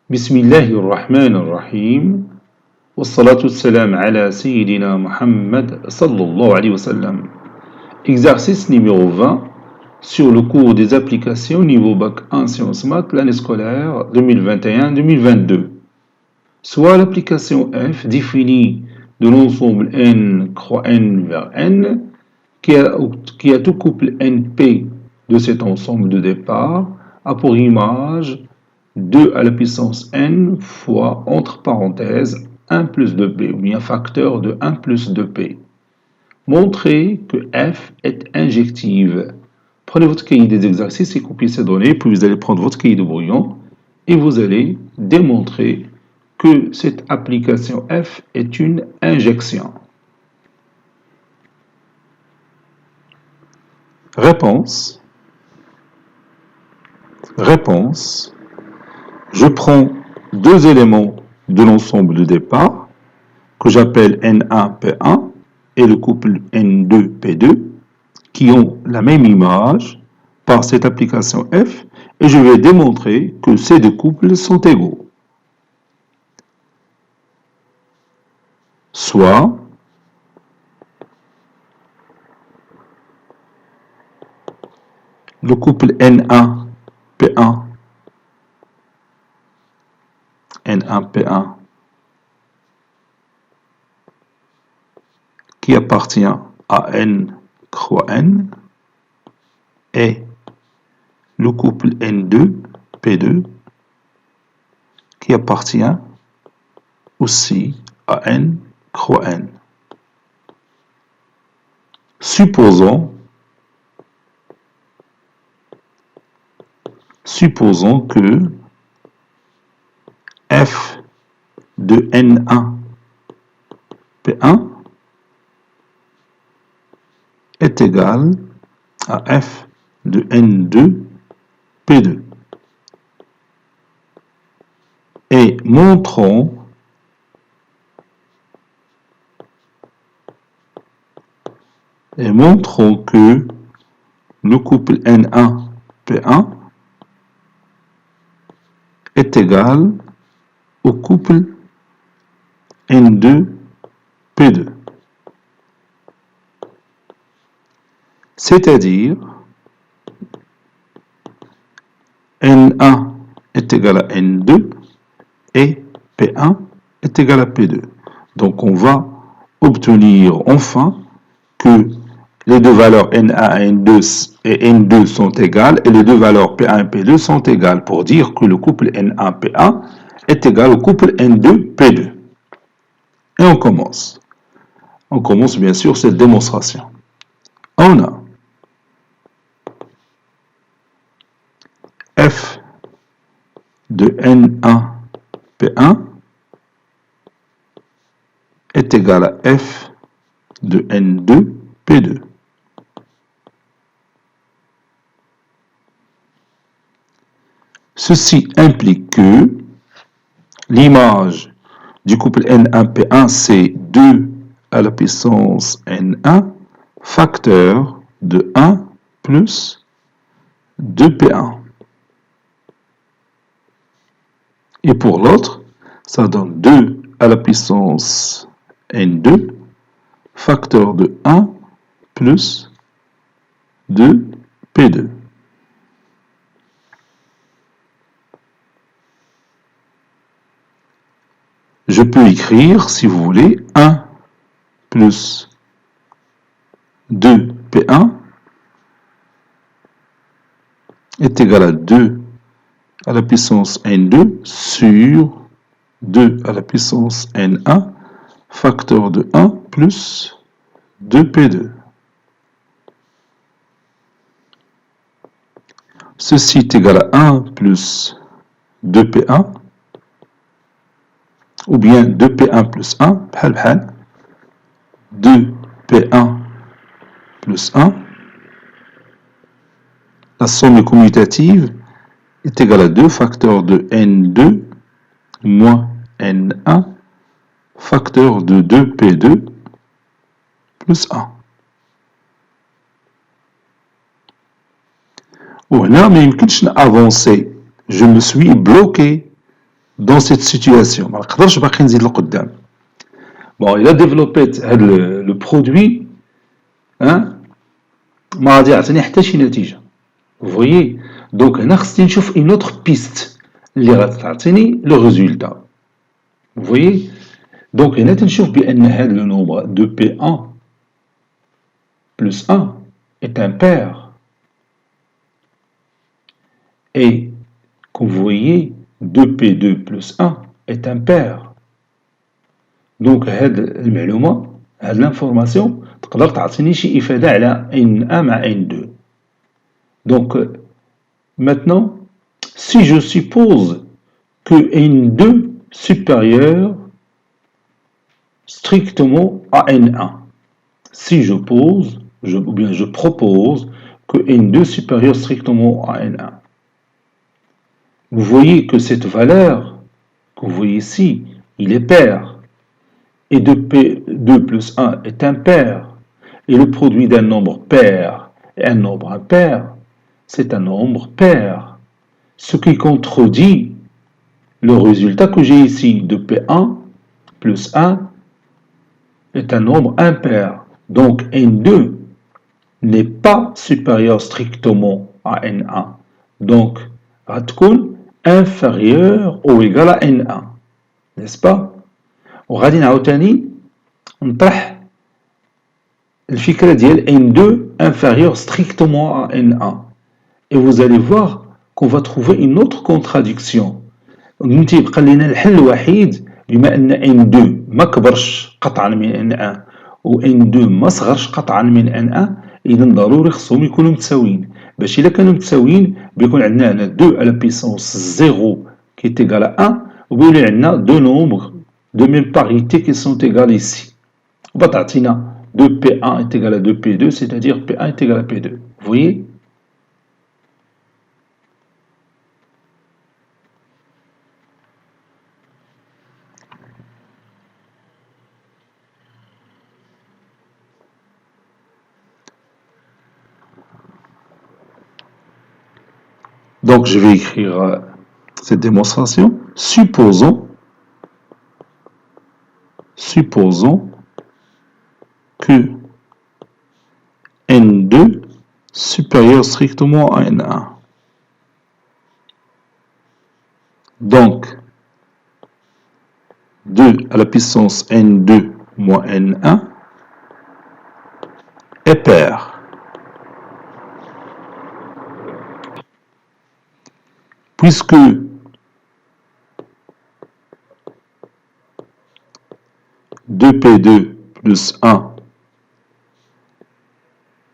بسم الله الرحمن الرحيم والصلاة والسلام على سيدنا Muhammad sallallahu alayhi wa sallam. Exercice numéro 20 sur le cours des applications niveau bac 1 sciences maths l'année scolaire 2021-2022. Soit l'application F définie de l'ensemble n croix n vers n qui a tout couple np de cet ensemble de départ a pour image 2 à la puissance n fois, entre parenthèses, 1 plus 2p, ou bien facteur de 1 plus 2p. Montrez que f est injective. Prenez votre cahier des exercices et copiez ces données, puis vous allez prendre votre cahier de brouillon et vous allez démontrer que cette application f est une injection. Réponse. Je prends deux éléments de l'ensemble de départ que j'appelle N1, P1 et le couple N2, P2 qui ont la même image par cette application F et je vais démontrer que ces deux couples sont égaux. Soit le couple N1, P1 N1, P1 qui appartient à N croix N et le couple N2, P2 qui appartient aussi à N croix N. Supposons que f de N1 P1 est égal à f de N2 P2 et montrons que le couple N1 P1 est égal au couple N2 P2. C'est-à-dire N1 est égal à N2 et P1 est égal à P2. Donc on va obtenir enfin que les deux valeurs N1 et N2 sont égales et les deux valeurs P1 et P2 sont égales pour dire que le couple N1 P1 est égal au couple N2 P2. Et on commence. On commence bien sûr cette démonstration. On a f de N1 P1 est égal à f de N2 P2. Ceci implique que l'image du couple N1 P1 c'est 2 à la puissance N1 facteur de 1 plus 2P1. Et pour l'autre, ça donne 2 à la puissance N2 facteur de 1 plus 2P2. Je peux écrire, si vous voulez, 1 plus 2P1 est égal à 2 à la puissance N2 sur 2 à la puissance N1 facteur de 1 plus 2P2. Ceci est égal à 1 plus 2P1 ou bien 2P1 plus 1, 2P1 plus 1, la somme commutative est égale à 2 facteur de N2 moins N1 facteur de 2P2 plus 1. وهنا ما يمكنش avancer, je me suis bloqué dans cette situation. ما نقدرش باقي نزيد لقدام. Bon, il a développé le produit, hein, ما غادي يعطيني حتى شي نتيجة. Vous voyez? Donc هنا خصني نشوف une autre piste اللي غتعطيني le résultat. Vous voyez? Donc هنا تنشوف بأن هذا le nombre de P1 plus 1 est impair. Et comme vous voyez, 2P2 plus 1 est impair. Donc هاد المعلومة هاد l'information تقدر تعطيني شي إفادة على N1 مع N2. Donc maintenant, si je suppose que N2 supérieur strictement à N1, si je pose, ou bien je propose que N2 supérieur strictement à N1, vous voyez que cette valeur que vous voyez ici, il est pair, et 2P2 plus 1 est impair, et le produit d'un nombre pair et un nombre impair, c'est un nombre pair, ce qui contredit le résultat que j'ai ici de P1 plus 1 est un nombre impair. Donc N2 n'est pas supérieur strictement à N1. Donc غتكون inférieur ou égal à N1. N'est-ce pas? وغادي نعاوتاني نطرح الفكرة ديال N2 inférieur strictement à N1. Et vous allez voir qu'on va trouver une autre contradiction. تيبقى لنا الحل الوحيد بما ان N2 ما كبرش قطعا من N1 و N2 ما صغرش قطعا من N1، اذا ضروري خصهم يكونوا متساويين. باش الا كانوا متساويين بيكون عندنا هنا 2 à la puissance 0 qui est égal à 1 وبيولي عندنا deux nombres de même parité qui sont égales ici. وبتعطينا 2P1 est égal à 2P2, c'est-à-dire P1 est égal à P2. Vous voyez? Donc je vais écrire cette démonstration. Supposons que N2 supérieur strictement à N1. Donc 2 à la puissance N2 moins N1 est pair. Puisque P2 plus 1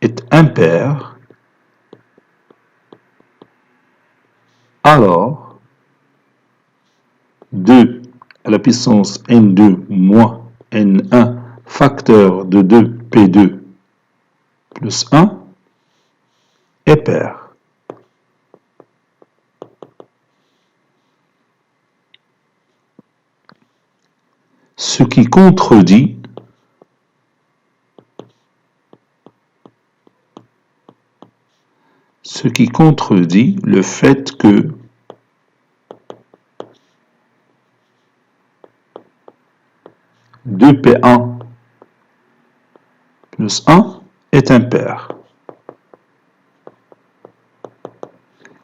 est impair, alors 2 à la puissance N2 moins N1 facteur de 2P2 plus 1 est pair. Ce qui contredit le fait que P1 plus 1 est impair.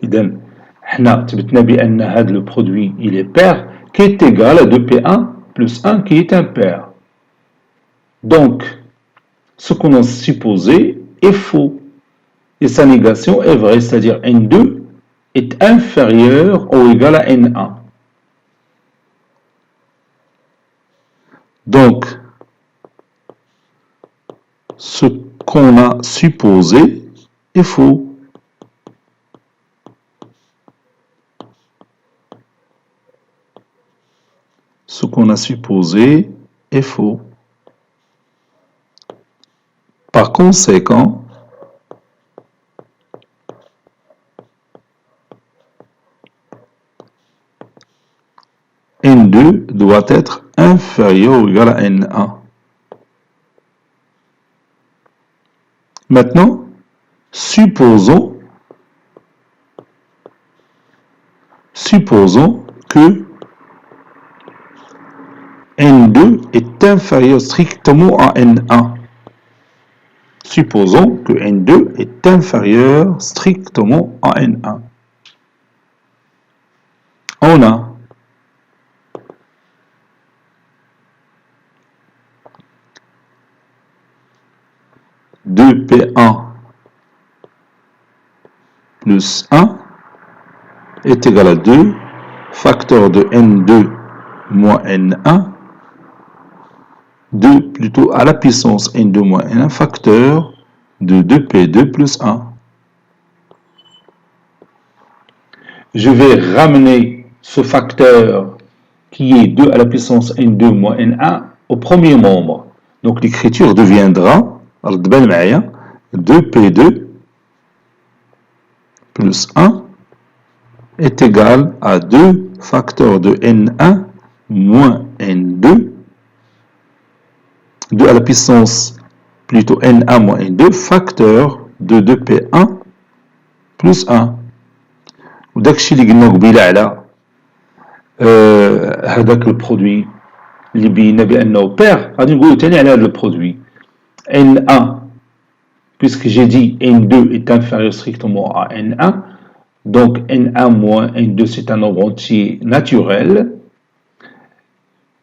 إذن احنا ثبتنا بأن هذا le produit il est pair qui est égal à 2P1 plus 1 qui est impair. Donc, ce qu'on a supposé est faux. Et sa négation est vraie, c'est-à-dire N2 est inférieur ou égal à N1. Donc, ce qu'on a supposé est faux. Ce qu'on a supposé est faux. Par conséquent, N2 doit être inférieur ou égal à N1. Maintenant, supposons que est inférieur strictement à N1. Supposons que N2 est inférieur strictement à N1. On a 2P1 plus 1 est égal à 2, facteur de N2 moins N1, 2 plutôt à la puissance N2 moins N1, facteur de 2P2 plus 1. Je vais ramener ce facteur qui est 2 à la puissance N2 moins N1 au premier membre. Donc l'écriture deviendra 2P2 plus 1 est égal à 2 facteur de N1 moins N2, 2 à la puissance plutôt N1 moins N2, facteur de 2P1 plus 1. وداك الشيء اللي قلنا قبيله على هذاك البرودوي اللي بينا بانه بير غادي نقولوا ثاني على هذا البرودوي N1 puisque j'ai dit N2 est inférieur strictement à N1, donc N1 moins N2 c'est un nombre entier naturel,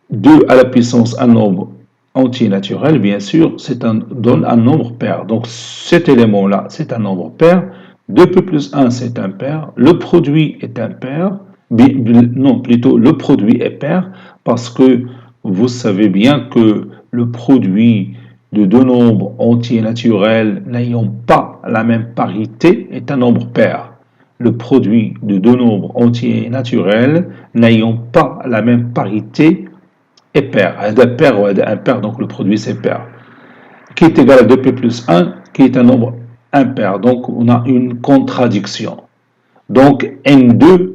2 à la puissance un nombre entier naturel, bien sûr, donne un nombre pair. Donc cet élément-là, c'est un nombre pair. 2P plus 1, c'est un pair. Le produit est un pair. Non, plutôt, le produit est pair parce que vous savez bien que le produit de deux nombres entiers naturels n'ayant pas la même parité est un nombre pair. Le produit de deux nombres entiers naturels n'ayant pas la même parité est pair. Un pair ou un impair, donc le produit c'est pair. Qui est égal à 2P plus 1, qui est un nombre impair. Donc on a une contradiction. Donc N2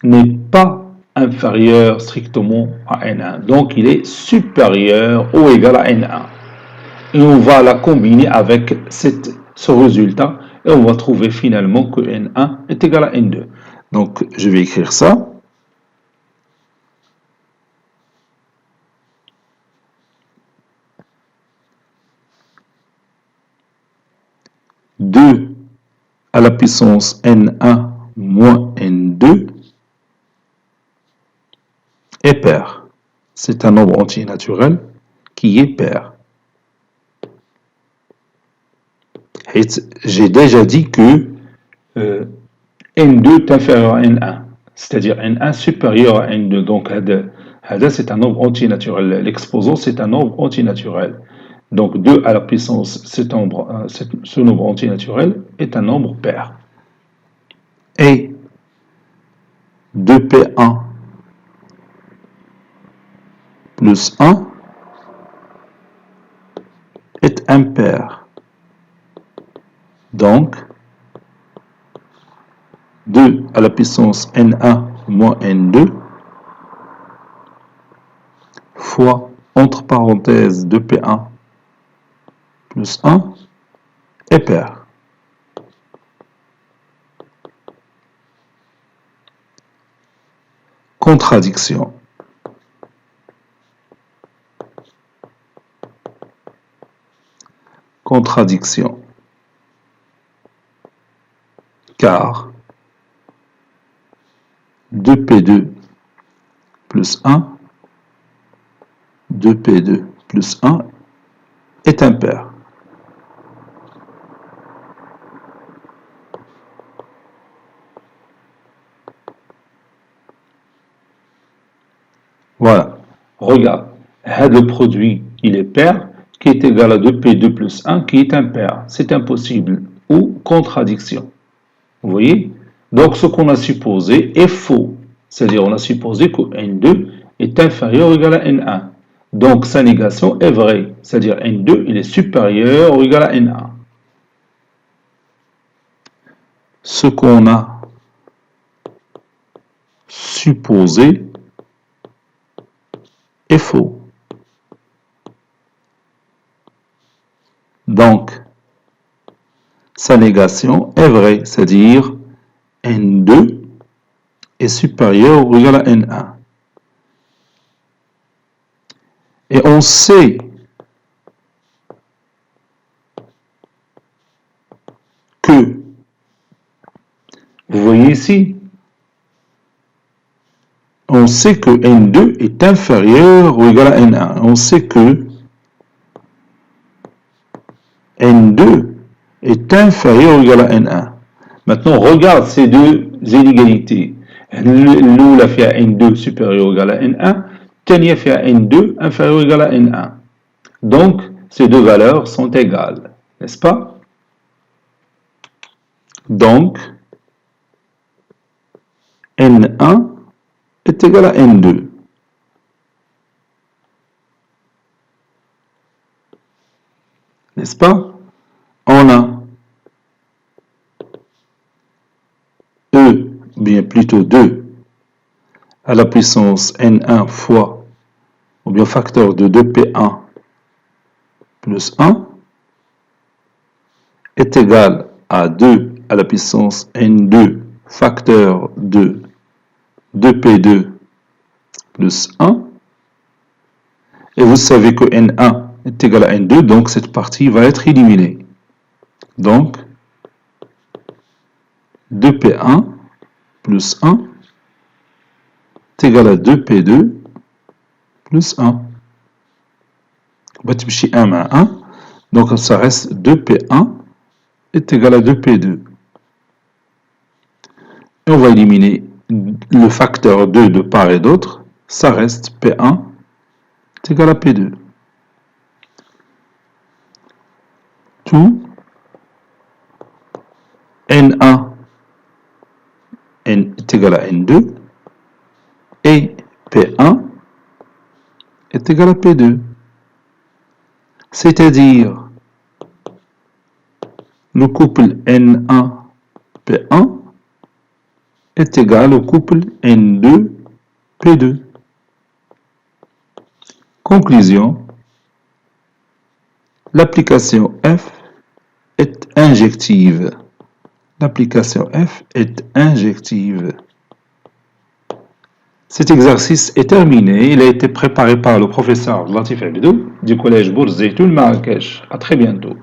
n'est pas inférieur strictement à N1. Donc il est supérieur ou égal à N1. Et on va la combiner avec ce résultat et on va trouver finalement que N1 est égal à N2. Donc je vais écrire ça. Deux à la puissance N1 moins N2 est pair. C'est un nombre entier naturel qui est pair. J'ai déjà dit que N2 est inférieur à N1, c'est-à-dire N1 supérieur à N2. Donc, c'est un nombre entier naturel. L'exposant, c'est un nombre entier naturel. Donc, 2 à la puissance, ce nombre entier naturel est un nombre pair. Et 2P1 plus 1 est impair. Donc, 2 à la puissance N1 moins N2 fois, entre parenthèses, 2P1 plus 1 est pair. Contradiction. Contradiction. Car 2P2 plus 1, 2P2 plus 1 est impair. Voilà. Regarde, le produit, il est pair, qui est égal à 2P2 plus 1, qui est impair. C'est impossible. Ou contradiction. Vous voyez? Donc, ce qu'on a supposé est faux. C'est-à-dire, on a supposé que N2 est inférieur ou égal à N1. Donc, sa négation est vraie. C'est-à-dire, N2, il est supérieur ou égal à N1. Ce qu'on a supposé est faux. Donc, sa négation est vraie, c'est-à-dire N2 est supérieur ou égal à N1. Et on sait que, vous voyez ici, on sait que N2 est inférieur ou égal à N1. On sait que N2 est inférieur ou égal à N1. Maintenant, regarde ces deux inégalités. L'oula fait à N2 supérieur ou égal à N1, Tania fait à N2 inférieur ou égal à N1. Donc, ces deux valeurs sont égales, n'est-ce pas? Donc, N1 est égal à N2. N'est-ce pas? On a E, bien plutôt 2, à la puissance N1 fois, ou bien facteur de 2P1 plus 1, est égal à 2 à la puissance N2 facteur de 2P2 plus 1. Et vous savez que N1 est égal à N2, donc cette partie va être éliminée. Donc, 2P1 plus 1 est égal à 2P2 plus 1. بتمشي 1 مع 1, donc ça reste 2P1 est égal à 2P2. Et on va éliminer le facteur 2 de part et d'autre, ça reste P1 est égal à P2. Tout N1 est égal à N2 et P1 est égal à P2. C'est-à-dire le couple N1-P1 est égal au couple N2-P2. Conclusion, l'application F est injective. L'application F est injective. Cet exercice est terminé. Il a été préparé par le professeur Latif Abidou du collège Bourzeitoul Marrakech. À très bientôt.